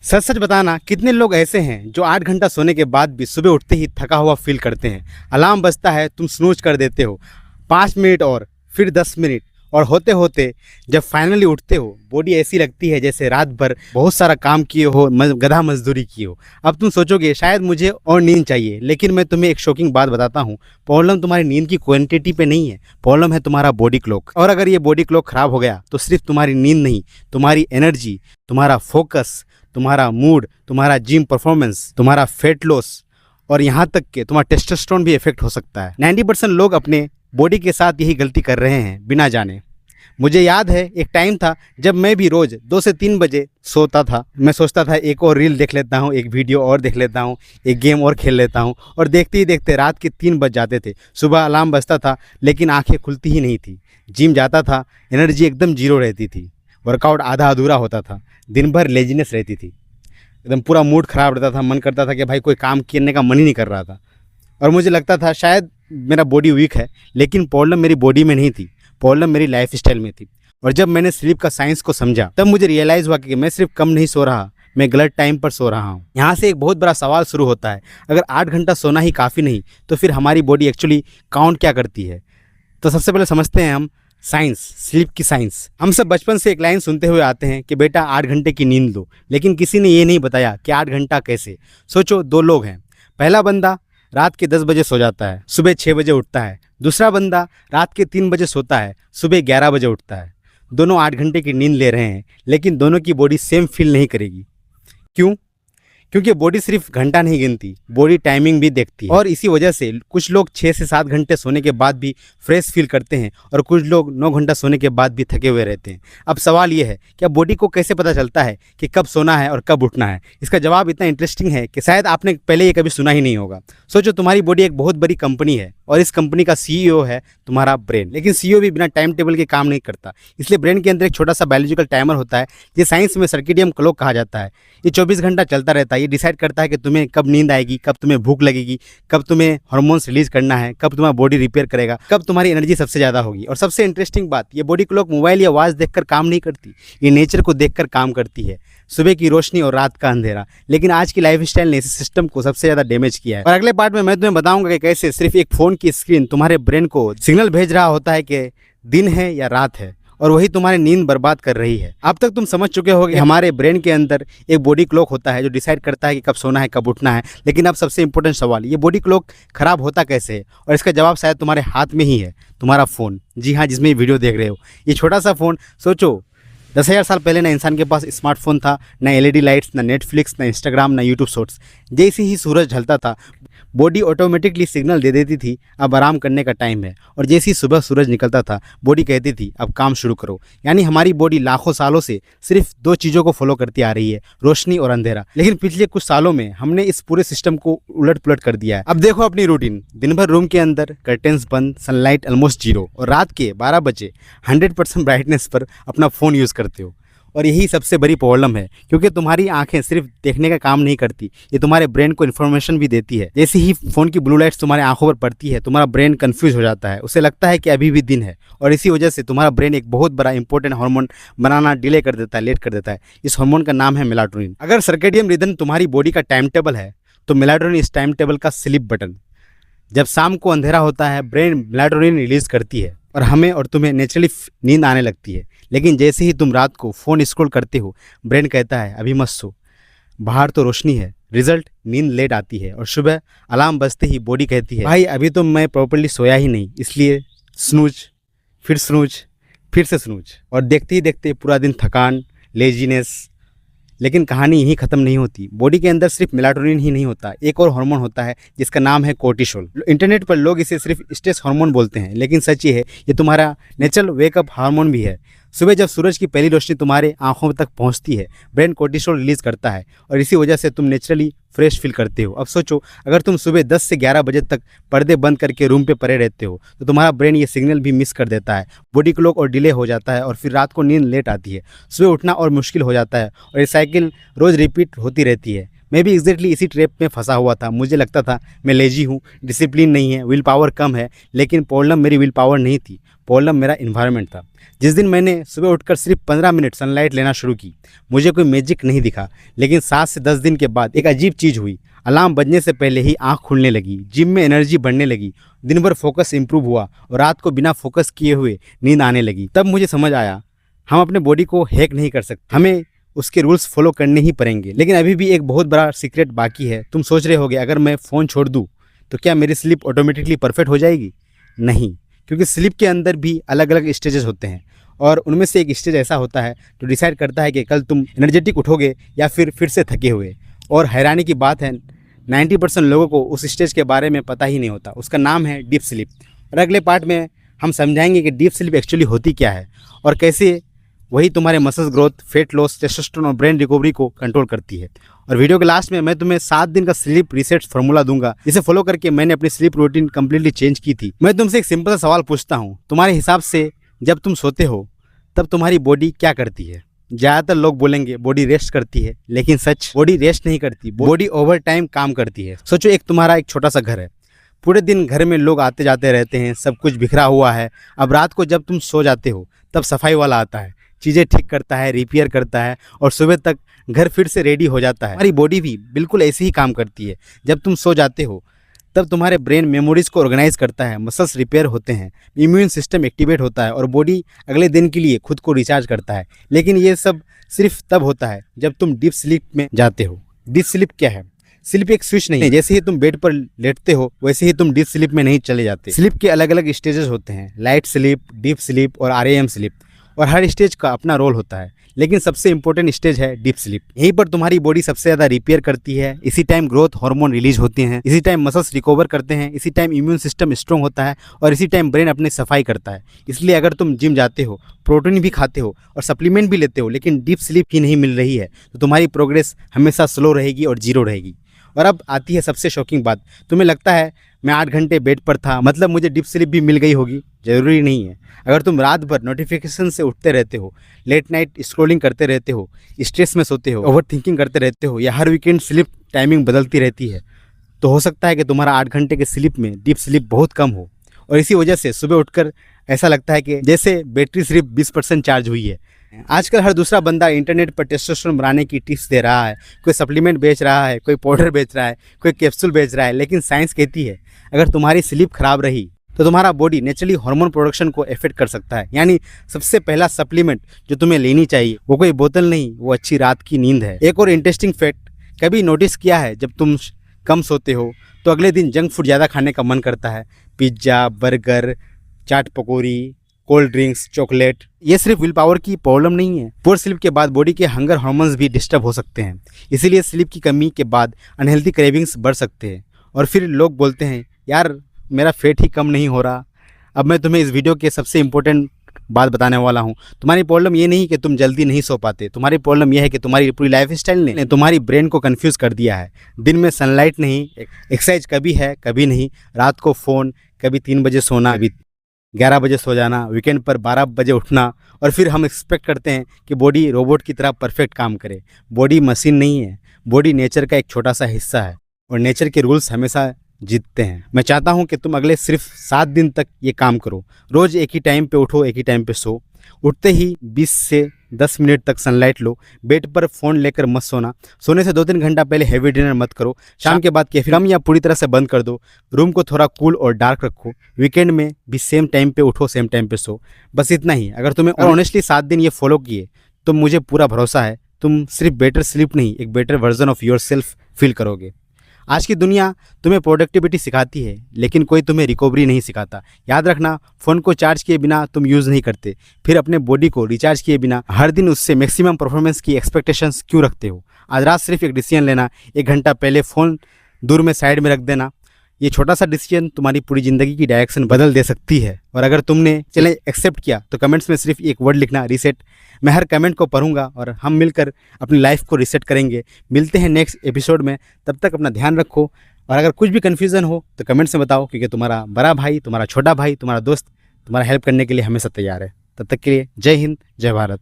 सच सच बताना, कितने लोग ऐसे हैं जो 8 घंटा सोने के बाद भी सुबह उठते ही थका हुआ फील करते हैं। अलार्म बजता है, तुम स्नूज कर देते हो, 5 मिनट और फिर 10 मिनट, और होते होते जब फाइनली उठते हो बॉडी ऐसी लगती है जैसे रात भर बहुत सारा काम किए हो, गधा मजदूरी की हो। अब तुम सोचोगे शायद मुझे और नींद चाहिए, लेकिन मैं तुम्हें एक शॉकिंग बात बताता हूँ। प्रॉब्लम तुम्हारी नींद की क्वांटिटी पे नहीं है, प्रॉब्लम है तुम्हारा बॉडी क्लॉक। और अगर ये बॉडी क्लॉक खराब हो गया तो सिर्फ तुम्हारी नींद नहीं, तुम्हारी एनर्जी, तुम्हारा फोकस, तुम्हारा मूड, तुम्हारा जिम परफॉर्मेंस, तुम्हारा फैट लॉस और यहाँ तक कि तुम्हारा टेस्टोस्टेरोन भी इफेक्ट हो सकता है। 90% लोग अपने बॉडी के साथ यही गलती कर रहे हैं बिना जाने। मुझे याद है एक टाइम था जब मैं भी रोज़ 2 से 3 बजे सोता था। मैं सोचता था एक और रील देख लेता हूँ, एक वीडियो और देख लेता हूँ, एक गेम और खेल लेता हूँ, और देखते ही देखते रात के 3 बज जाते थे। सुबह अलार्म बजता था लेकिन आंखें खुलती ही नहीं थी। जिम जाता था, एनर्जी एकदम जीरो रहती थी, वर्कआउट आधा अधूरा होता था, दिन भर लेजीनेस रहती थी, एकदम पूरा मूड ख़राब रहता था, मन करता था कि भाई कोई काम करने का मन ही नहीं कर रहा था। और मुझे लगता था शायद मेरा बॉडी वीक है, लेकिन प्रॉब्लम मेरी बॉडी में नहीं थी, प्रॉब्लम मेरी लाइफ स्टाइल में थी। और जब मैंने स्लीप का साइंस को समझा तब मुझे रियलाइज़ हुआ कि मैं सिर्फ कम नहीं सो रहा, मैं गलत टाइम पर सो रहा हूँ। यहाँ से एक बहुत बड़ा सवाल शुरू होता है, अगर 8 घंटा सोना ही काफ़ी नहीं तो फिर हमारी बॉडी एक्चुअली काउंट क्या करती है? तो सबसे पहले समझते हैं हम साइंस, स्लीप की साइंस। हम सब बचपन से एक लाइन सुनते हुए आते हैं कि बेटा 8 घंटे की नींद लो, लेकिन किसी ने ये नहीं बताया कि 8 घंटा कैसे। सोचो, 2 लोग हैं, पहला बंदा रात के 10 बजे सो जाता है, सुबह 6 बजे उठता है। दूसरा बंदा रात के 3 बजे सोता है, सुबह 11 बजे उठता है। दोनों 8 घंटे की नींद ले रहे हैं, लेकिन दोनों की बॉडी सेम फील नहीं करेगी। क्यों? क्योंकि बॉडी सिर्फ घंटा नहीं गिनती, बॉडी टाइमिंग भी देखती है। और इसी वजह से कुछ लोग 6 से 7 घंटे सोने के बाद भी फ्रेश फील करते हैं, और कुछ लोग 9 घंटा सोने के बाद भी थके हुए रहते हैं। अब सवाल ये है कि बॉडी को कैसे पता चलता है कि कब सोना है और कब उठना है? इसका जवाब इतना इंटरेस्टिंग है कि शायद आपने पहले ये कभी सुना ही नहीं होगा। सोचो, तुम्हारी बॉडी एक बहुत बड़ी कंपनी है और इस कंपनी का सीईओ है तुम्हारा ब्रेन। लेकिन सीईओ भी बिना टाइम टेबल के काम नहीं करता, इसलिए ब्रेन के अंदर एक छोटा सा बायोलॉजिकल टाइमर होता है, ये साइंस में सर्केडियन क्लॉक कहा जाता है। ये 24 घंटा चलता रहता है। ये डिसाइड करता है कि तुम्हें कब नींद आएगी, कब तुम्हें भूख लगेगी, कब तुम्हें हार्मोन्स रिलीज करना है, कब तुम्हारा बॉडी रिपेयर करेगा, कब तुम्हारी एनर्जी सबसे ज़्यादा होगी। और सबसे इंटरेस्टिंग बात, ये बॉडी क्लॉक मोबाइल या वॉच देखकर काम नहीं करती, ये नेचर को देखकर काम करती है, सुबह की रोशनी और रात का अंधेरा। लेकिन आज की लाइफस्टाइल ने इस सिस्टम को सबसे ज़्यादा डैमेज किया है। और अगले पार्ट में मैं तुम्हें बताऊंगा कि कैसे सिर्फ एक फ़ोन की स्क्रीन तुम्हारे ब्रेन को सिग्नल भेज रहा होता है कि दिन है या रात है, और वही तुम्हारी नींद बर्बाद कर रही है। अब तक तुम समझ चुके हो कि हमारे ब्रेन के अंदर एक बॉडी क्लॉक होता है जो डिसाइड करता है कि कब सोना है, कब उठना है। लेकिन अब सबसे इंपॉर्टेंट सवाल, ये बॉडी क्लॉक खराब होता कैसे है? और इसका जवाब शायद तुम्हारे हाथ में ही है, तुम्हारा फ़ोन। जी हाँ, जिसमें ये वीडियो देख रहे हो, ये छोटा सा फ़ोन। सोचो, 10,000 साल पहले ना इंसान के पास स्मार्टफोन था, ना एलईडी लाइट्स, ना नेटफ्लिक्स, ना इंस्टाग्राम, ना यूट्यूब शॉर्ट्स। जैसे ही सूरज ढलता था बॉडी ऑटोमेटिकली सिग्नल दे देती थी अब आराम करने का टाइम है, और जैसे ही सुबह सूरज निकलता था बॉडी कहती थी अब काम शुरू करो। यानी हमारी बॉडी लाखों सालों से सिर्फ 2 चीज़ों को फॉलो करती आ रही है, रोशनी और अंधेरा। लेकिन पिछले कुछ सालों में हमने इस पूरे सिस्टम को उलट पुलट कर दिया है। अब देखो अपनी रूटीन, दिन भर रूम के अंदर, कर्टेन्स बंद, सनलाइट ऑलमोस्ट जीरो, और रात के 12 बजे 100% ब्राइटनेस पर अपना फ़ोन यूज़ करते हो। और यही सबसे बड़ी प्रॉब्लम है, क्योंकि तुम्हारी आंखें सिर्फ देखने का काम नहीं करती, ये तुम्हारे ब्रेन को इन्फॉर्मेशन भी देती है। जैसे ही फ़ोन की ब्लू लाइट्स तुम्हारे आंखों पर पड़ती है, तुम्हारा ब्रेन कंफ्यूज हो जाता है, उसे लगता है कि अभी भी दिन है, और इसी वजह से तुम्हारा ब्रेन एक बहुत बड़ा इंपॉर्टेंट हार्मोन बनाना डिले कर देता है, लेट कर देता है। इस हार्मोन का नाम है मेलाटोनिन। अगर सर्केडियन रिदम तुम्हारी बॉडी का टाइम टेबल है तो मेलाटोनिन इस टाइम टेबल का स्लीप बटन। जब शाम को अंधेरा होता है ब्रेन मेलाटोनिन रिलीज करती है और हमें और तुम्हें नेचुरली नींद आने लगती है। लेकिन जैसे ही तुम रात को फ़ोन स्क्रॉल करते हो ब्रेन कहता है अभी मत सो, बाहर तो रोशनी है। रिजल्ट, नींद लेट आती है, और सुबह अलार्म बजते ही बॉडी कहती है भाई अभी तो मैं प्रॉपर्ली सोया ही नहीं, इसलिए स्नूज, फिर स्नूज, फिर से स्नूज। और देखते ही देखते पूरा दिन थकान, लेजीनेस। लेकिन कहानी यहीं ख़त्म नहीं होती। बॉडी के अंदर सिर्फ मेलाटोनिन ही नहीं होता, एक और हार्मोन होता है जिसका नाम है कोर्टिसोल। इंटरनेट पर लोग इसे सिर्फ स्ट्रेस हार्मोन बोलते हैं, लेकिन सच ये है ये तुम्हारा नेचुरल वेकअप हार्मोन भी है। सुबह जब सूरज की पहली रोशनी तुम्हारे आंखों तक पहुंचती है ब्रेन कोर्टिसोल रिलीज करता है, और इसी वजह से तुम नेचुरली फ्रेश फील करते हो। अब सोचो, अगर तुम सुबह 10 से 11 बजे तक पर्दे बंद करके रूम पे पड़े रहते हो तो तुम्हारा ब्रेन ये सिग्नल भी मिस कर देता है, बॉडी क्लॉक और डिले हो जाता है, और फिर रात को नींद लेट आती है, सुबह उठना और मुश्किल हो जाता है, और ये साइकिल रोज़ रिपीट होती रहती है। मैं भी एग्जैक्टली इसी ट्रैप में फंसा हुआ था। मुझे लगता था मैं लेजी हूँ, डिसिप्लिन नहीं है, विल पावर कम है। लेकिन प्रॉब्लम मेरी विल पावर नहीं थी, प्रॉब्लम मेरा इन्वायरमेंट था। जिस दिन मैंने सुबह उठकर सिर्फ 15 मिनट सनलाइट लेना शुरू की, मुझे कोई मैजिक नहीं दिखा, लेकिन 7 से 10 दिन के बाद एक अजीब चीज़ हुई। अलार्म बजने से पहले ही आँख खुलने लगी, जिम में एनर्जी बढ़ने लगी, दिन भर फोकस इंप्रूव हुआ और रात को बिना फोकस किए हुए नींद आने लगी। तब मुझे समझ आया, हम अपने बॉडी को हैक नहीं कर सकते, हमें उसके रूल्स फॉलो करने ही पड़ेंगे। लेकिन अभी भी एक बहुत बड़ा सीक्रेट बाकी है। तुम सोच रहे होगे, अगर मैं फ़ोन छोड़ दूँ तो क्या मेरी स्लीप ऑटोमेटिकली परफेक्ट हो जाएगी? नहीं, क्योंकि स्लीप के अंदर भी अलग अलग स्टेजेस होते हैं और उनमें से एक स्टेज ऐसा होता है जो डिसाइड करता है कि कल तुम एनर्जेटिक उठोगे या फिर से थके हुए। और हैरानी की बात है, 90% लोगों को उस स्टेज के बारे में पता ही नहीं होता। उसका नाम है डीप स्लीप। और अगले पार्ट में हम समझाएंगे कि डीप स्लीप एक्चुअली होती क्या है और कैसे वही तुम्हारे muscles growth, fat loss, testosterone और ब्रेन रिकवरी को कंट्रोल करती है। और वीडियो के लास्ट में मैं तुम्हें 7 दिन का स्लीप रीसेट फार्मूला दूंगा, जिसे फॉलो करके मैंने अपनी स्लीप रूटीन कंप्लीटली चेंज की थी। मैं तुमसे एक सिंपल सा सवाल पूछता हूँ, तुम्हारे हिसाब से जब तुम सोते हो तब तुम्हारी बॉडी क्या करती है? ज़्यादातर लोग बोलेंगे बॉडी रेस्ट करती है, लेकिन सच, बॉडी रेस्ट नहीं करती, बॉडी ओवर टाइम काम करती है। सोचो, तुम्हारा एक छोटा सा घर है, पूरे दिन घर में लोग आते जाते रहते हैं, सब कुछ बिखरा हुआ है। अब रात को जब तुम सो जाते हो तब सफाई वाला आता है, चीज़ें ठीक करता है, रिपेयर करता है और सुबह तक घर फिर से रेडी हो जाता है। हमारी बॉडी भी बिल्कुल ऐसे ही काम करती है। जब तुम सो जाते हो तब तुम्हारे ब्रेन मेमोरीज को ऑर्गेनाइज करता है, मसल्स रिपेयर होते हैं, इम्यून सिस्टम एक्टिवेट होता है और बॉडी अगले दिन के लिए खुद को रिचार्ज करता है। लेकिन ये सब सिर्फ तब होता है जब तुम डीप स्लीप में जाते हो। डीप स्लीप क्या है? स्लीप एक स्विच नहीं है। जैसे ही तुम बेड पर लेटते हो वैसे ही तुम डीप स्लीप में नहीं चले जाते। स्लीप के अलग अलग स्टेजेस होते हैं, लाइट स्लीप, डीप स्लीप और REM स्लीप, और हर स्टेज का अपना रोल होता है। लेकिन सबसे इंपॉर्टेंट स्टेज है डीप स्लीप। यहीं पर तुम्हारी बॉडी सबसे ज़्यादा रिपेयर करती है। इसी टाइम ग्रोथ हार्मोन रिलीज होते हैं, इसी टाइम मसल्स रिकवर करते हैं, इसी टाइम इम्यून सिस्टम स्ट्रॉन्ग होता है और इसी टाइम ब्रेन अपनी सफाई करता है। इसलिए अगर तुम जिम जाते हो, प्रोटीन भी खाते हो और सप्लीमेंट भी लेते हो, लेकिन डीप स्लीप ही नहीं मिल रही है, तो तुम्हारी प्रोग्रेस हमेशा स्लो रहेगी और जीरो रहेगी। और अब आती है सबसे शॉकिंग बात। तुम्हें लगता है मैं 8 घंटे बेड पर था, मतलब मुझे डीप स्लीप भी मिल गई होगी। ज़रूरी नहीं है। अगर तुम रात भर नोटिफिकेशन से उठते रहते हो, लेट नाइट स्क्रॉलिंग करते रहते हो, स्ट्रेस में सोते हो, ओवर थिंकिंग करते रहते हो या हर वीकेंड स्लीप टाइमिंग बदलती रहती है, तो हो सकता है कि तुम्हारा 8 घंटे के स्लीप में डीप स्लीप बहुत कम हो। और इसी वजह से सुबह उठकर ऐसा लगता है कि जैसे बैटरी सिर्फ 20% चार्ज हुई है। आजकल हर दूसरा बंदा इंटरनेट पर टेस्टोस्टेरोन बढ़ाने की टिप्स दे रहा है, कोई सप्लीमेंट बेच रहा है, कोई पाउडर बेच रहा है, कोई कैप्सूल बेच रहा है। लेकिन साइंस कहती है अगर तुम्हारी स्लीप खराब रही तो तुम्हारा बॉडी नेचुरली हार्मोन प्रोडक्शन को इफेक्ट कर सकता है। यानी सबसे पहला सप्लीमेंट जो तुम्हें लेनी चाहिए वो कोई बोतल नहीं, वो अच्छी रात की नींद है। एक और इंटरेस्टिंग फैक्ट, कभी नोटिस किया है जब तुम कम सोते हो तो अगले दिन जंक फूड ज़्यादा खाने का मन करता है? पिज्ज़ा, बर्गर, चाट पकौड़ी, कोल्ड ड्रिंक्स, चॉकलेट। ये सिर्फ विल पावर की प्रॉब्लम नहीं है, पुअर स्लीप के बाद बॉडी के हंगर हार्मोन्स भी डिस्टर्ब हो सकते हैं। इसीलिए स्लीप की कमी के बाद अनहेल्दी क्रेविंग्स बढ़ सकते हैं और फिर लोग बोलते हैं यार मेरा फेट ही कम नहीं हो रहा। अब मैं तुम्हें इस वीडियो के सबसे इंपॉर्टेंट बात बताने वाला हूँ। तुम्हारी प्रॉब्लम ये नहीं कि तुम जल्दी नहीं सो पाते, तुम्हारी प्रॉब्लम यह है कि तुम्हारी पूरी लाइफ स्टाइल ने तुम्हारी ब्रेन को कंफ्यूज कर दिया है। दिन में सनलाइट नहीं, एक्सरसाइज कभी है कभी नहीं, रात को फ़ोन, कभी 3 बजे सोना, कभी 11 बजे सो जाना, वीकेंड पर 12 बजे उठना, और फिर हम एक्सपेक्ट करते हैं कि बॉडी रोबोट की तरह परफेक्ट काम करे। बॉडी मशीन नहीं है, बॉडी नेचर का एक छोटा सा हिस्सा है और नेचर के रूल्स हमेशा जीतते हैं। मैं चाहता हूं कि तुम अगले सिर्फ 7 दिन तक ये काम करो। रोज़ एक ही टाइम पे उठो, एक ही टाइम पे सो, उठते ही 20 से 10 मिनट तक सनलाइट लो, बेड पर फ़ोन लेकर मत सोना, सोने से 2-3 घंटा पहले हैवी डिनर मत करो, शाम के बाद कैफीन कम या पूरी तरह से बंद कर दो, रूम को थोड़ा कूल और डार्क रखो, वीकेंड में भी सेम टाइम पे उठो, सेम टाइम पे सो। बस इतना ही। अगर तुम्हें ऑनेस्टली 7 दिन ये फॉलो किए तो मुझे पूरा भरोसा है तुम सिर्फ बेटर स्लीप नहीं, एक better version of your self feel करोगे। आज की दुनिया तुम्हें प्रोडक्टिविटी सिखाती है लेकिन कोई तुम्हें रिकवरी नहीं सिखाता। याद रखना, फ़ोन को चार्ज किए बिना तुम यूज़ नहीं करते, फिर अपने बॉडी को रिचार्ज किए बिना हर दिन उससे मैक्सिमम परफॉर्मेंस की एक्सपेक्टेशंस क्यों रखते हो? आज रात सिर्फ एक डिसीजन लेना, 1 घंटा पहले फ़ोन दूर में साइड में रख देना। ये छोटा सा डिसीजन तुम्हारी पूरी ज़िंदगी की डायरेक्शन बदल दे सकती है। और अगर तुमने चैलेंज एक्सेप्ट किया तो कमेंट्स में सिर्फ एक वर्ड लिखना, रीसेट। मैं हर कमेंट को पढ़ूंगा और हम मिलकर अपनी लाइफ को रीसेट करेंगे। मिलते हैं नेक्स्ट एपिसोड में, तब तक अपना ध्यान रखो। और अगर कुछ भी कन्फ्यूज़न हो तो कमेंट्स में बताओ, क्योंकि तुम्हारा बड़ा भाई, तुम्हारा छोटा भाई, तुम्हारा दोस्त तुम्हारा हेल्प करने के लिए हमेशा तैयार है। तब तक के लिए जय हिंद, जय भारत।